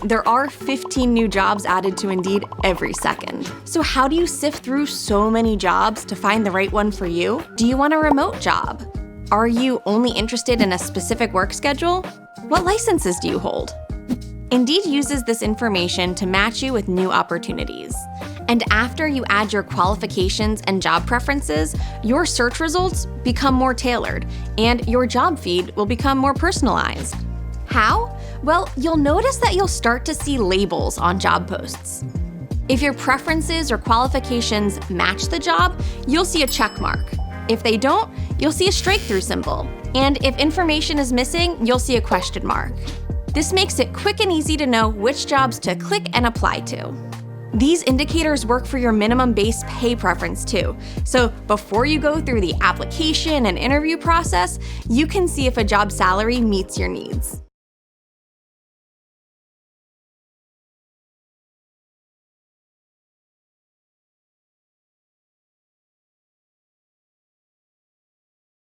There are 15 new jobs added to Indeed every second. So how do you sift through so many jobs to find the right one for you? Do you want a remote job? Are you only interested in a specific work schedule? What licenses do you hold? Indeed uses this information to match you with new opportunities. And after you add your qualifications and job preferences, your search results become more tailored, and your job feed will become more personalized. How? Well, you'll notice that you'll start to see labels on job posts. If your preferences or qualifications match the job, you'll see a check mark. If they don't, you'll see a strike-through symbol. And if information is missing, you'll see a question mark. This makes it quick and easy to know which jobs to click and apply to. These indicators work for your minimum base pay preference too. So before you go through the application and interview process, you can see if a job salary meets your needs.